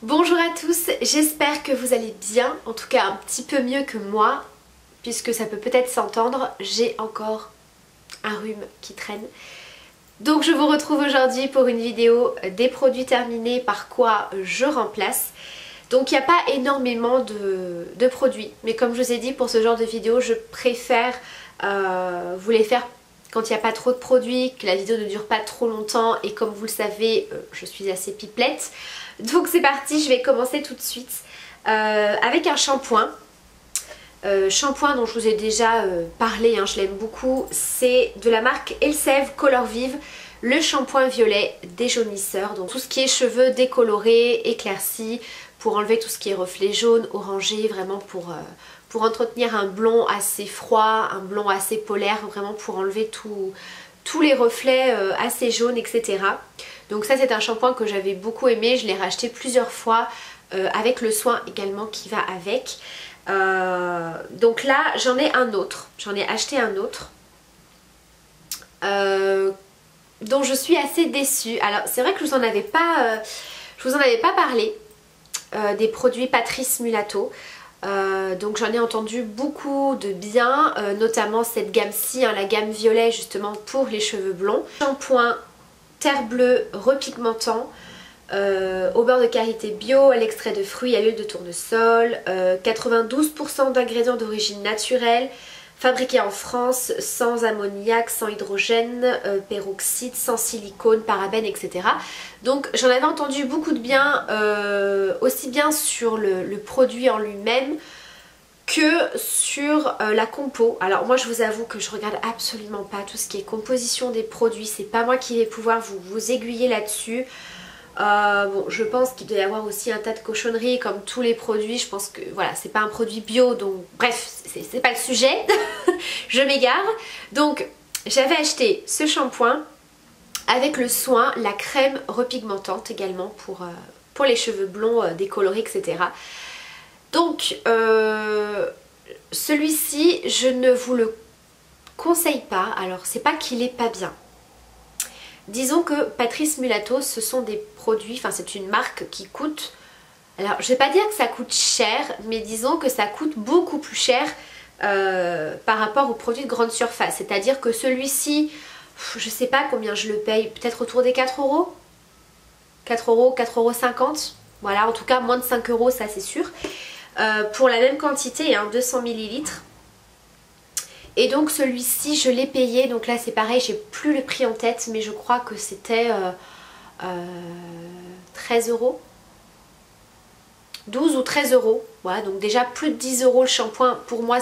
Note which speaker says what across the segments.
Speaker 1: Bonjour à tous, j'espère que vous allez bien, en tout cas un petit peu mieux que moi, puisque ça peut peut-être s'entendre, j'ai encore un rhume qui traîne. Donc je vous retrouve aujourd'hui pour une vidéo des produits terminés, par quoi je remplace. Donc il n'y a pas énormément de produits, mais comme je vous ai dit, pour ce genre de vidéo, je préfère vous les faire quand il n'y a pas trop de produits, que la vidéo ne dure pas trop longtemps, et comme vous le savez, je suis assez pipelette. Donc c'est parti, je vais commencer tout de suite avec un shampoing. Shampoing dont je vous ai déjà parlé, hein, je l'aime beaucoup. C'est de la marque Elseve Color Vive, le shampoing violet déjaunisseur. Donc tout ce qui est cheveux décolorés, éclaircis, pour enlever tout ce qui est reflets jaunes, orangés, vraiment pour entretenir un blond assez froid, un blond assez polaire, vraiment pour enlever tous les reflets assez jaunes, etc. Donc ça c'est un shampoing que j'avais beaucoup aimé, je l'ai racheté plusieurs fois avec le soin également qui va avec. Donc là j'en ai un autre, j'en ai acheté un autre dont je suis assez déçue. Alors c'est vrai que je vous en avais pas parlé des produits Patrice Mulatto. Donc j'en ai entendu beaucoup de bien, notamment cette gamme-ci, hein, la gamme violet justement pour les cheveux blonds. Shampoing terre bleue repigmentant, au beurre de karité bio, à l'extrait de fruits, à l'huile de tournesol, 92% d'ingrédients d'origine naturelle, fabriqué en France, sans ammoniac, sans hydrogène, peroxyde, sans silicone, parabènes, etc. Donc j'en avais entendu beaucoup de bien, aussi bien sur le produit en lui-même que sur la compo. Alors moi je vous avoue que je regarde absolument pas tout ce qui est composition des produits, c'est pas moi qui vais pouvoir vous aiguiller là-dessus. Bon, je pense qu'il doit y avoir aussi un tas de cochonneries comme tous les produits. Je pense que voilà, c'est pas un produit bio, donc bref, c'est pas le sujet. Je m'égare. Donc j'avais acheté ce shampoing avec le soin, la crème repigmentante également pour les cheveux blonds décolorés, etc. Donc celui-ci je ne vous le conseille pas. Alors c'est pas qu'il est pas bien. Disons que Patrice Mulatto, ce sont des produits, enfin c'est une marque qui coûte, alors je vais pas dire que ça coûte cher, mais disons que ça coûte beaucoup plus cher par rapport aux produits de grande surface. C'est-à-dire que celui-ci, je sais pas combien je le paye, peut-être autour des 4 euros, 4 euros, 4,50 €, voilà, en tout cas moins de 5 euros, ça c'est sûr, pour la même quantité, hein, 200 ml. Et donc celui-ci je l'ai payé, donc là c'est pareil, j'ai plus le prix en tête, mais je crois que c'était 13 euros, 12 ou 13 euros, voilà, donc déjà plus de 10 euros le shampoing. Pour moi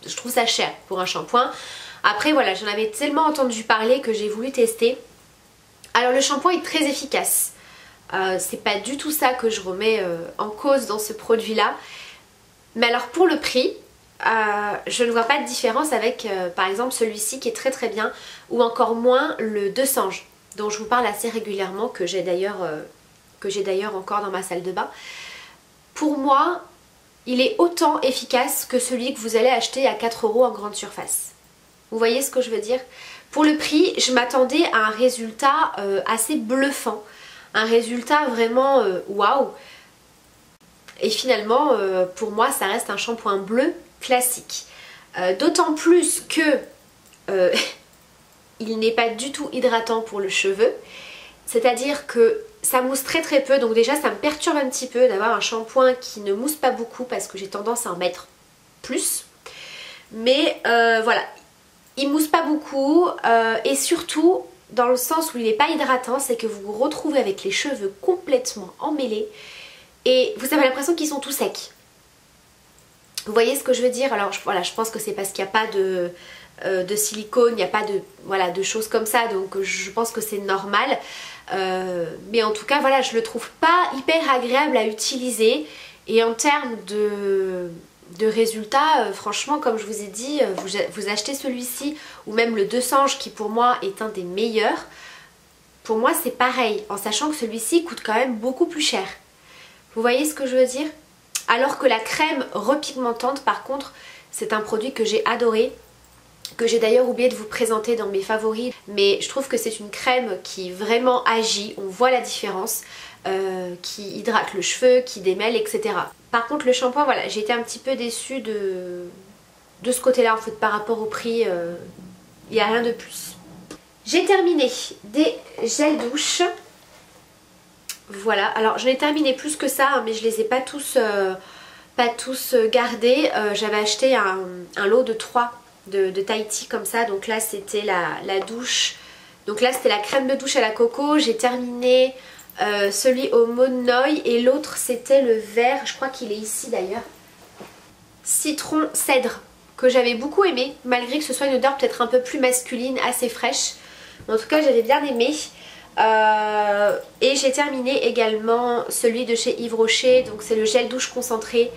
Speaker 1: je trouve ça cher pour un shampoing. Après voilà, j'en avais tellement entendu parler que j'ai voulu tester. Alors le shampoing est très efficace, c'est pas du tout ça que je remets en cause dans ce produit là, mais alors pour le prix, je ne vois pas de différence avec par exemple celui-ci qui est très très bien, ou encore moins le De Sange dont je vous parle assez régulièrement, que j'ai d'ailleurs encore dans ma salle de bain. Pour moi il est autant efficace que celui que vous allez acheter à 4 euros en grande surface. Vous voyez ce que je veux dire? Pour le prix je m'attendais à un résultat assez bluffant, un résultat vraiment waouh. Et finalement pour moi ça reste un shampoing bleu classique, d'autant plus que il n'est pas du tout hydratant pour le cheveu, c'est à dire que ça mousse très très peu, donc déjà ça me perturbe un petit peu d'avoir un shampoing qui ne mousse pas beaucoup parce que j'ai tendance à en mettre plus, mais voilà, il mousse pas beaucoup, et surtout dans le sens où il n'est pas hydratant, c'est que vous vous retrouvez avec les cheveux complètement emmêlés et vous avez l'impression qu'ils sont tout secs. Vous voyez ce que je veux dire? Alors voilà, je pense que c'est parce qu'il n'y a pas de silicone, il n'y a pas de choses comme ça, donc je pense que c'est normal. Mais en tout cas voilà, je le trouve pas hyper agréable à utiliser, et en termes de résultats, franchement comme je vous ai dit, vous achetez celui-ci ou même le De Sange qui pour moi est un des meilleurs, pour moi c'est pareil, en sachant que celui-ci coûte quand même beaucoup plus cher. Vous voyez ce que je veux dire? Alors que la crème repigmentante par contre c'est un produit que j'ai adoré, que j'ai d'ailleurs oublié de vous présenter dans mes favoris, mais je trouve que c'est une crème qui vraiment agit, on voit la différence. qui hydrate le cheveu, qui démêle, etc. Par contre le shampoing, voilà, j'ai été un petit peu déçue de ce côté là en fait par rapport au prix, il n'y a rien de plus. J'ai terminé des gels douche. Voilà, alors j'en ai terminé plus que ça hein, mais je les ai pas tous gardés. J'avais acheté un lot de 3 de Tahiti comme ça, donc là c'était la douche, donc là c'était la crème de douche à la coco. J'ai terminé celui au Monoi et l'autre c'était le vert, je crois qu'il est ici d'ailleurs, citron cèdre, que j'avais beaucoup aimé malgré que ce soit une odeur peut-être un peu plus masculine, assez fraîche, mais en tout cas j'avais bien aimé. Et j'ai terminé également celui de chez Yves Rocher, donc c'est le gel douche concentré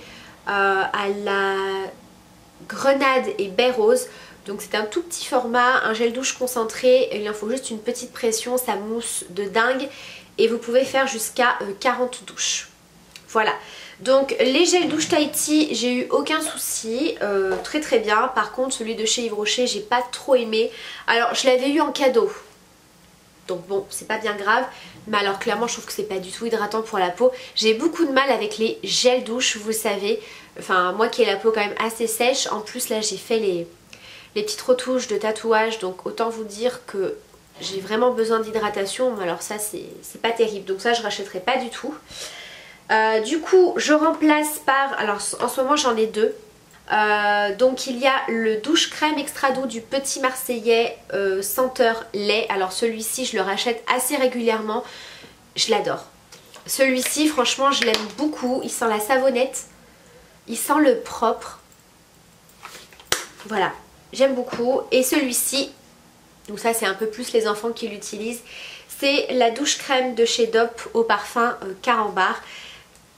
Speaker 1: à la grenade et baie rose. Donc c'est un tout petit format, un gel douche concentré, il en faut juste une petite pression, ça mousse de dingue et vous pouvez faire jusqu'à 40 douches. Voilà, donc les gels douche Tahiti, j'ai eu aucun souci, très très bien. Par contre celui de chez Yves Rocher, j'ai pas trop aimé. Alors je l'avais eu en cadeau, donc bon, c'est pas bien grave, mais alors clairement je trouve que c'est pas du tout hydratant pour la peau. J'ai beaucoup de mal avec les gels douche, vous le savez, enfin moi qui ai la peau quand même assez sèche, en plus là j'ai fait les petites retouches de tatouage, donc autant vous dire que j'ai vraiment besoin d'hydratation, mais alors ça c'est pas terrible, donc ça je rachèterai pas du tout. Du coup je remplace par, alors en ce moment j'en ai deux. Donc il y a le douche crème extra doux du Petit Marseillais senteur lait. Alors celui-ci je le rachète assez régulièrement, je l'adore. Celui-ci franchement je l'aime beaucoup, il sent la savonnette, il sent le propre. Voilà, j'aime beaucoup. Et celui-ci, donc ça c'est un peu plus les enfants qui l'utilisent, c'est la douche crème de chez Dop au parfum carambar,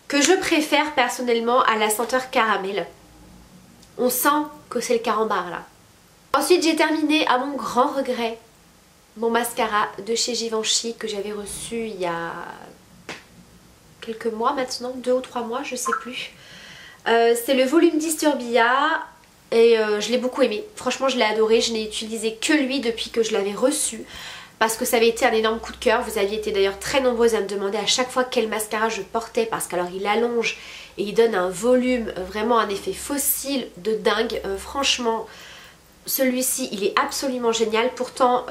Speaker 1: que je préfère personnellement à la senteur caramel. On sent que c'est le carambar là. Ensuite j'ai terminé à mon grand regret mon mascara de chez Givenchy que j'avais reçu il y a quelques mois maintenant, 2 ou 3 mois je sais plus. C'est le volume Disturbia et je l'ai beaucoup aimé. Franchement je l'ai adoré, je n'ai utilisé que lui depuis que je l'avais reçu. Parce que ça avait été un énorme coup de cœur. Vous aviez été d'ailleurs très nombreuses à me demander à chaque fois quel mascara je portais, parce qu'alors il allonge et il donne un volume, vraiment un effet fossile de dingue. Franchement celui-ci il est absolument génial. Pourtant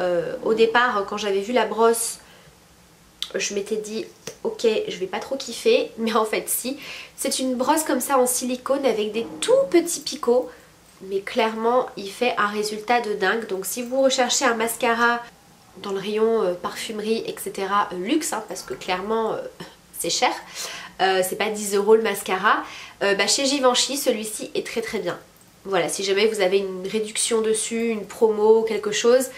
Speaker 1: au départ quand j'avais vu la brosse je m'étais dit ok je vais pas trop kiffer, mais en fait si. C'est une brosse comme ça en silicone avec des tout petits picots, mais clairement il fait un résultat de dingue. Donc si vous recherchez un mascara dans le rayon parfumerie etc luxe hein, parce que clairement c'est cher, c'est pas 10 € le mascara, chez Givenchy celui-ci est très très bien. Voilà, si jamais vous avez une réduction dessus, une promo ou quelque chose,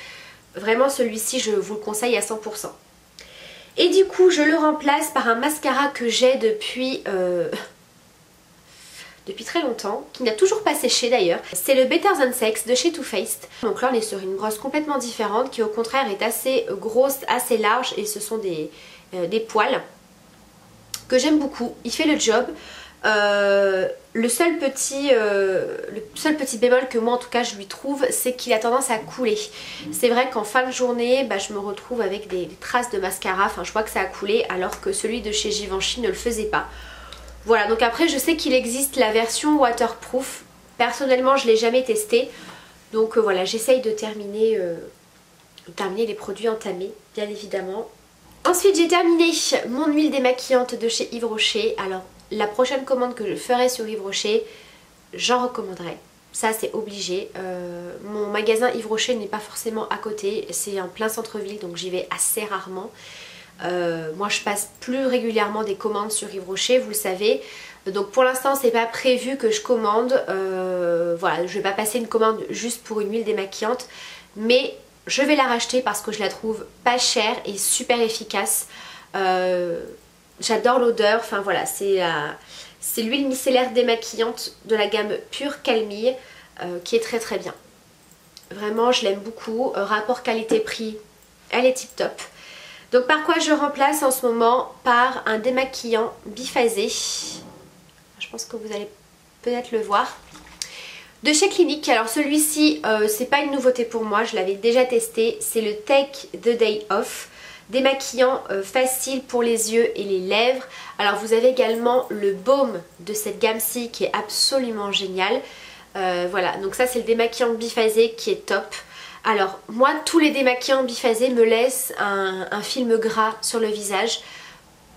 Speaker 1: vraiment celui-ci je vous le conseille à 100%. Et du coup je le remplace par un mascara que j'ai depuis très longtemps, qui n'a toujours pas séché d'ailleurs. C'est le Better Than Sex de chez Too Faced. Donc là on est sur une brosse complètement différente qui au contraire est assez grosse, assez large, et ce sont des poils que j'aime beaucoup. Il fait le job. Le seul petit bémol que moi en tout cas je lui trouve, c'est qu'il a tendance à couler. C'est vrai qu'en fin de journée je me retrouve avec des traces de mascara, enfin je vois que ça a coulé, alors que celui de chez Givenchy ne le faisait pas. Voilà, donc après je sais qu'il existe la version waterproof, personnellement je ne l'ai jamais testé, donc voilà, j'essaye de terminer les produits entamés bien évidemment. Ensuite j'ai terminé mon huile démaquillante de chez Yves Rocher. Alors la prochaine commande que je ferai sur Yves Rocher, j'en recommanderai. Ça c'est obligé. Mon magasin Yves Rocher n'est pas forcément à côté, c'est en plein centre-ville donc j'y vais assez rarement. Moi je passe plus régulièrement des commandes sur Yves Rocher, vous le savez. Donc pour l'instant c'est pas prévu que je commande. Voilà, je vais pas passer une commande juste pour une huile démaquillante, mais je vais la racheter parce que je la trouve pas chère et super efficace. J'adore l'odeur, enfin voilà, c'est l'huile micellaire démaquillante de la gamme Pure Calmille qui est très très bien. Vraiment je l'aime beaucoup, rapport qualité-prix, elle est tip top. Donc par quoi je remplace en ce moment? Par un démaquillant biphasé. Je pense que vous allez peut-être le voir. De chez Clinique. Alors celui-ci c'est pas une nouveauté pour moi, je l'avais déjà testé. C'est le Take the Day Off. démaquillant facile pour les yeux et les lèvres. Alors vous avez également le baume de cette gamme-ci qui est absolument génial. Voilà, donc ça c'est le démaquillant biphasé qui est top. Alors moi tous les démaquillants biphasés me laissent un film gras sur le visage.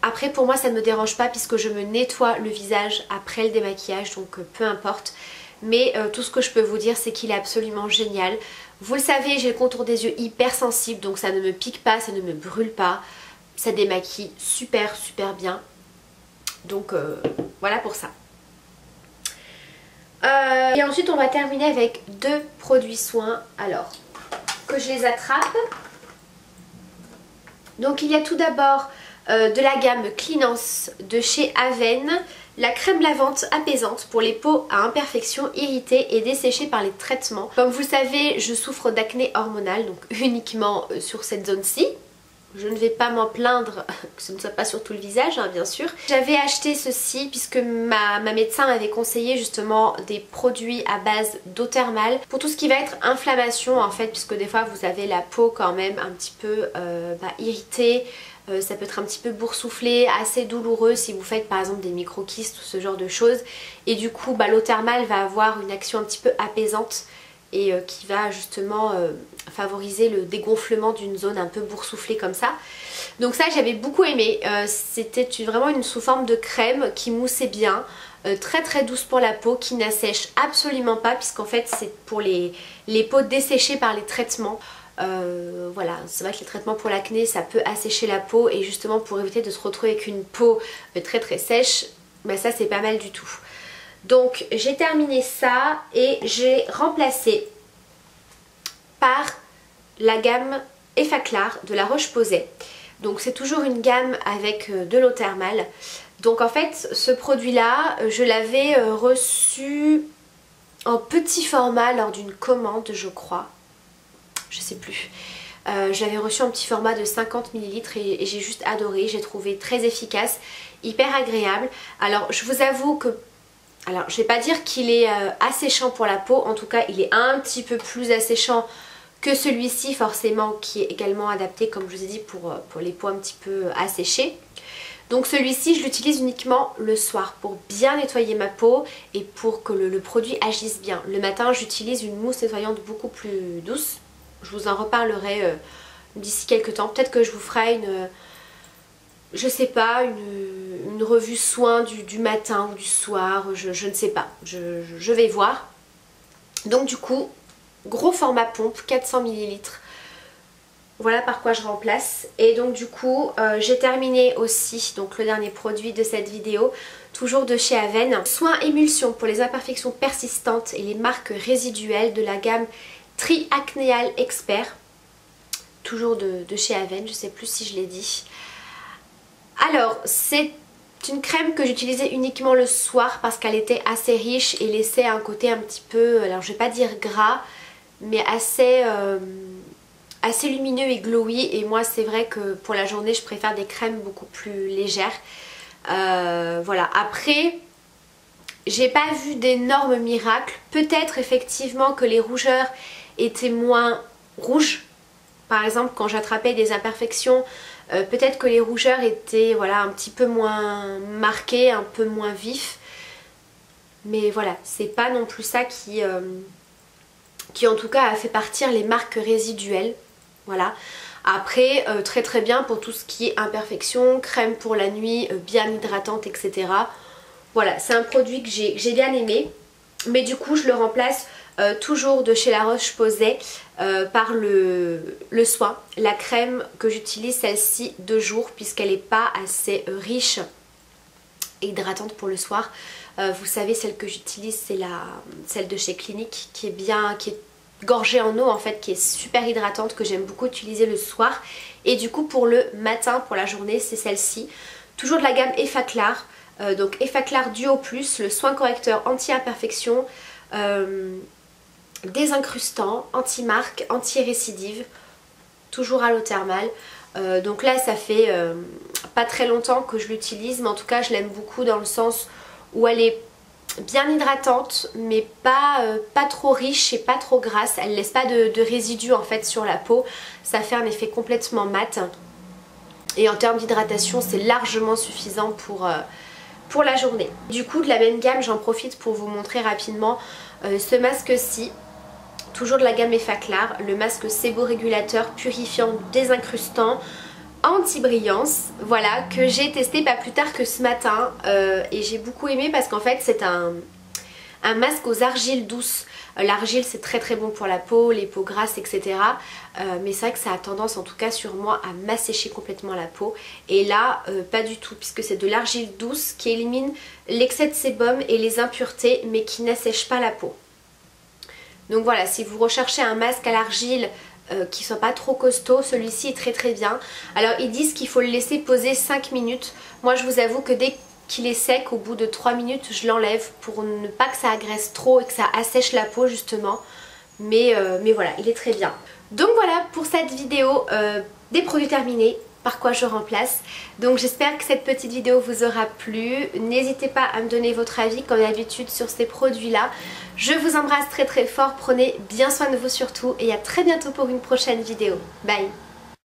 Speaker 1: Après pour moi ça ne me dérange pas puisque je me nettoie le visage après le démaquillage, donc peu importe. Mais tout ce que je peux vous dire c'est qu'il est absolument génial. Vous le savez, j'ai le contour des yeux hyper sensible, donc ça ne me pique pas, ça ne me brûle pas. Ça démaquille super bien. Donc voilà pour ça. Et ensuite on va terminer avec deux produits soins. Alors que je les attrape. Donc il y a tout d'abord de la gamme Cleanance de chez Avène, la crème lavante apaisante pour les peaux à imperfections irritées et desséchées par les traitements. Comme vous le savez, je souffre d'acné hormonal, donc uniquement sur cette zone-ci. Je ne vais pas m'en plaindre que ce ne soit pas sur tout le visage, hein, bien sûr. J'avais acheté ceci puisque ma médecin m'avait conseillé justement des produits à base d'eau thermale pour tout ce qui va être inflammation en fait, puisque des fois vous avez la peau quand même un petit peu irritée. Ça peut être un petit peu boursouflé, assez douloureux si vous faites par exemple des micro-kystes ou ce genre de choses. Et du coup l'eau thermale va avoir une action un petit peu apaisante et qui va justement favoriser le dégonflement d'une zone un peu boursouflée comme ça. Donc ça j'avais beaucoup aimé, c'était vraiment une sous forme de crème qui moussait bien, très douce pour la peau, qui n'assèche absolument pas puisqu'en fait c'est pour les peaux desséchées par les traitements. Voilà, c'est vrai que les traitements pour l'acné ça peut assécher la peau et justement pour éviter de se retrouver avec une peau très sèche, bah ça c'est pas mal du tout. Donc j'ai terminé ça et j'ai remplacé par la gamme Effaclar de la Roche-Posay. Donc c'est toujours une gamme avec de l'eau thermale. Donc en fait ce produit là je l'avais reçu en petit format lors d'une commande je crois. Je sais plus. Je l'avais reçu en petit format de 50 ml et j'ai juste adoré. J'ai trouvé très efficace, hyper agréable. Alors je vous avoue que, alors je vais pas dire qu'il est asséchant pour la peau, en tout cas il est un petit peu plus asséchant que celui-ci forcément qui est également adapté comme je vous ai dit pour les peaux un petit peu asséchées. Donc celui-ci je l'utilise uniquement le soir pour bien nettoyer ma peau et pour que le produit agisse bien. Le matin j'utilise une mousse nettoyante beaucoup plus douce. Je vous en reparlerai d'ici quelques temps. Peut-être que je vous ferai je sais pas, une revue soin du matin ou du soir. Je ne sais pas. Je vais voir. Donc du coup, gros format pompe, 400 ml. Voilà par quoi je remplace. Et donc du coup, j'ai terminé aussi donc le dernier produit de cette vidéo. Toujours de chez Avène. Soin émulsion pour les imperfections persistantes et les marques résiduelles de la gamme Tri-Acnéal Expert, toujours de chez Avène, je sais plus si je l'ai dit. Alors c'est une crème que j'utilisais uniquement le soir parce qu'elle était assez riche et laissait un côté un petit peu, alors je vais pas dire gras, mais assez lumineux et glowy. Et moi c'est vrai que pour la journée je préfère des crèmes beaucoup plus légères. Voilà, après j'ai pas vu d'énormes miracles. Peut-être effectivement que les rougeurs étaient moins rouges. Par exemple quand j'attrapais des imperfections, peut-être que les rougeurs étaient voilà, un petit peu moins marquées, un peu moins vifs. Mais voilà, c'est pas non plus ça qui en tout cas a fait partir les marques résiduelles. Voilà. Après très bien pour tout ce qui est imperfection, crème pour la nuit, bien hydratante, etc. Voilà, c'est un produit que j'ai bien aimé. Mais du coup je le remplace toujours de chez La Roche-Posay par le soin. La crème que j'utilise, celle-ci de jour, puisqu'elle n'est pas assez riche et hydratante pour le soir. Vous savez, celle que j'utilise c'est celle de chez Clinique qui est gorgée en eau en fait, qui est super hydratante, que j'aime beaucoup utiliser le soir. Et du coup pour le matin, pour la journée, c'est celle-ci. Toujours de la gamme Effaclar. Donc Effaclar Duo Plus, le soin correcteur anti-imperfection, désincrustant, anti-marque, anti-récidive, toujours à l'eau thermale. Donc là ça fait pas très longtemps que je l'utilise, mais en tout cas je l'aime beaucoup dans le sens où elle est bien hydratante mais pas trop riche et pas trop grasse. Elle laisse pas de résidus en fait sur la peau, ça fait un effet complètement mat. Et en termes d'hydratation, c'est largement suffisant pour la journée. Du coup, de la même gamme, j'en profite pour vous montrer rapidement ce masque-ci. Toujours de la gamme Effaclar, le masque séborégulateur, purifiant, désincrustant, anti-brillance, voilà, que j'ai testé pas plus tard que ce matin et j'ai beaucoup aimé parce qu'en fait c'est un masque aux argiles douces. L'argile c'est très très bon pour la peau, les peaux grasses, etc. Mais c'est vrai que ça a tendance en tout cas sur moi à m'assécher complètement la peau. Et là pas du tout, puisque c'est de l'argile douce qui élimine l'excès de sébum et les impuretés mais qui n'assèche pas la peau. Donc voilà, si vous recherchez un masque à l'argile qui soit pas trop costaud, celui-ci est très très bien. Alors ils disent qu'il faut le laisser poser 5 minutes. Moi je vous avoue que dès qu'il est sec, au bout de 3 minutes, je l'enlève pour ne pas que ça agresse trop et que ça assèche la peau justement. Mais voilà, il est très bien. Donc voilà pour cette vidéo des produits terminés. Par quoi je remplace. Donc j'espère que cette petite vidéo vous aura plu. N'hésitez pas à me donner votre avis comme d'habitude sur ces produits là. Je vous embrasse très très fort, prenez bien soin de vous surtout et à très bientôt pour une prochaine vidéo. Bye.